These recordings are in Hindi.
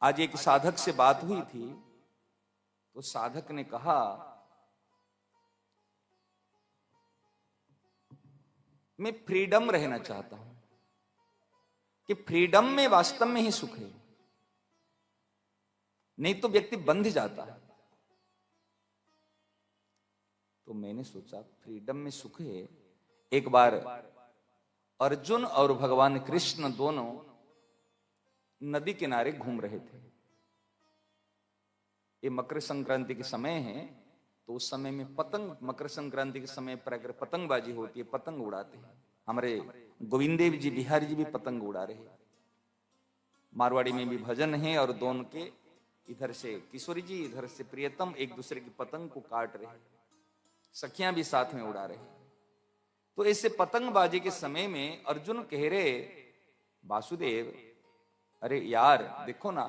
आज एक साधक से बात हुई थी, तो साधक ने कहा, मैं फ्रीडम रहना चाहता हूं, कि फ्रीडम में वास्तव में ही सुख है, नहीं तो व्यक्ति बंध जाता है। तो मैंने सोचा फ्रीडम में सुख है। एक बार अर्जुन और भगवान कृष्ण दोनों नदी किनारे घूम रहे थे। ये मकर संक्रांति के समय है, तो उस समय में पतंग, मकर संक्रांति के समय पर अगर पतंगबाजी होती है, पतंग उड़ाते हैं। हमारे गोविंदेव जी, बिहारी जी भी पतंग उड़ा रहे हैं। मारवाड़ी में भी भजन है, और दोनों के इधर से किशोरी जी, इधर से प्रियतम एक दूसरे की पतंग को काट रहे हैं, सखियां भी साथ में उड़ा रहे हैं। तो ऐसे पतंगबाजी के समय में अर्जुन कह रहे, वासुदेव अरे यार देखो ना,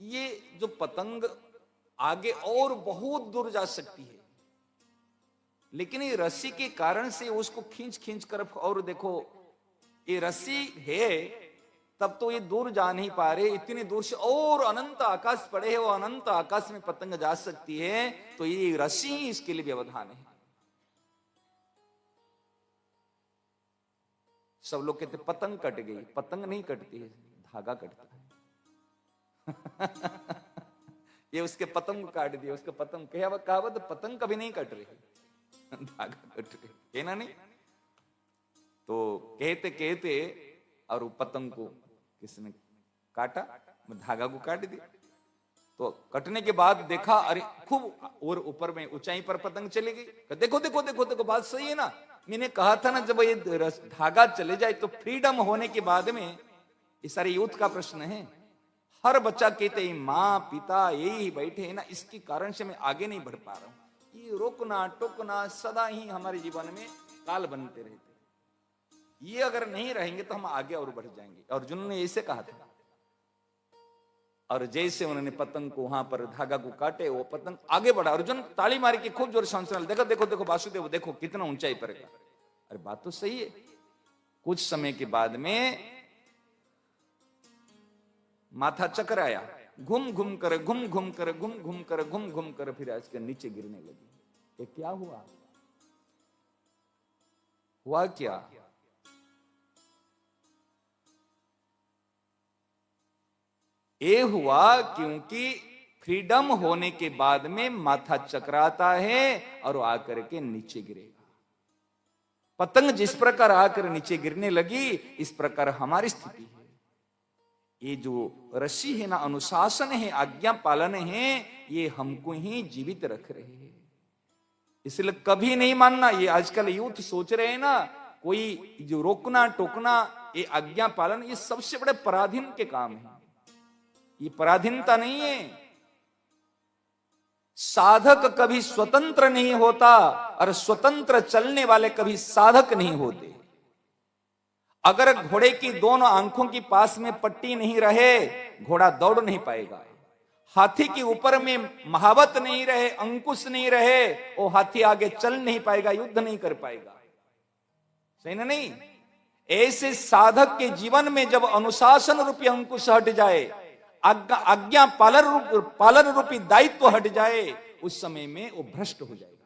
ये जो पतंग आगे और बहुत दूर जा सकती है, लेकिन ये रस्सी के कारण से उसको खींच खींच कर, और देखो ये रस्सी है तब तो ये दूर जा नहीं पा रहे, इतनी दूर से और अनंत आकाश पड़े है, वो अनंत आकाश में पतंग जा सकती है, तो ये रस्सी ही इसके लिए व्यवधान है। सब लोग कहते पतंग कट गई, पतंग नहीं कटती है, धागा कटता है। ये उसके पतंग को काट दिया, उसका पतंग कहावत, पतंग कभी नहीं कट रही, धागा कट रही है ना। नहीं तो कहते कहते और वो पतंग को किसने काटा, धागा को काट दिया। तो कटने के बाद देखा, अरे खूब और ऊपर में ऊंचाई पर पतंग चली गई। देखो देखो देखो देखो, बात सही है ना, मैंने कहा था ना, जब ये धागा चले जाए तो फ्रीडम होने के बाद में, ये सारे यूथ का प्रश्न है। हर बच्चा कहते हैं माँ पिता यही बैठे हैं ना, इसके कारण से मैं आगे नहीं बढ़ पा रहा हूं। ये रोकना टोकना सदा ही हमारे जीवन में काल बनते रहते, ये अगर नहीं रहेंगे तो हम आगे और बढ़ जाएंगे। अर्जुन ने ऐसे कहा था, और जैसे उन्होंने पतंग को वहां पर धागा को काटे, वो पतंग आगे बढ़ा। अर्जुन ताली मारी के खूब जोर से हंसने लगा, देखो देखो देखो वासुदेव देखो कितना ऊंचाई पर गया। अरे बात तो सही है। कुछ समय के बाद में माथा चकराया, घूम घूम कर घूम घूम कर घूम घूम कर घूम घूम कर फिर इसके नीचे गिरने लगी। ये क्या हुआ? हुआ क्या? ये हुआ क्योंकि फ्रीडम होने के बाद में माथा चकराता है और वो आकर के नीचे गिरेगा। पतंग जिस प्रकार आकर नीचे गिरने लगी, इस प्रकार हमारी स्थिति है। ये जो रस्सी है ना, अनुशासन है, आज्ञा पालन है, ये हमको ही जीवित रख रहे हैं। इसलिए कभी नहीं मानना। ये आजकल यूथ सोच रहे हैं ना, कोई जो रोकना टोकना, ये आज्ञा पालन, ये सबसे बड़े पराधीन के काम है। ये पराधीनता नहीं है। साधक कभी स्वतंत्र नहीं होता, और स्वतंत्र चलने वाले कभी साधक नहीं होते। अगर घोड़े की दोनों आंखों के पास में पट्टी नहीं रहे, घोड़ा दौड़ नहीं पाएगा। हाथी के ऊपर में महावत नहीं रहे, अंकुश नहीं रहे, वो हाथी आगे चल नहीं पाएगा, युद्ध नहीं कर पाएगा। सही ना? नहीं। ऐसे साधक के जीवन में जब अनुशासन रूपी अंकुश हट जाए, आज्ञा पालन रूपी दायित्व हट जाए, उस समय में वो भ्रष्ट हो जाए।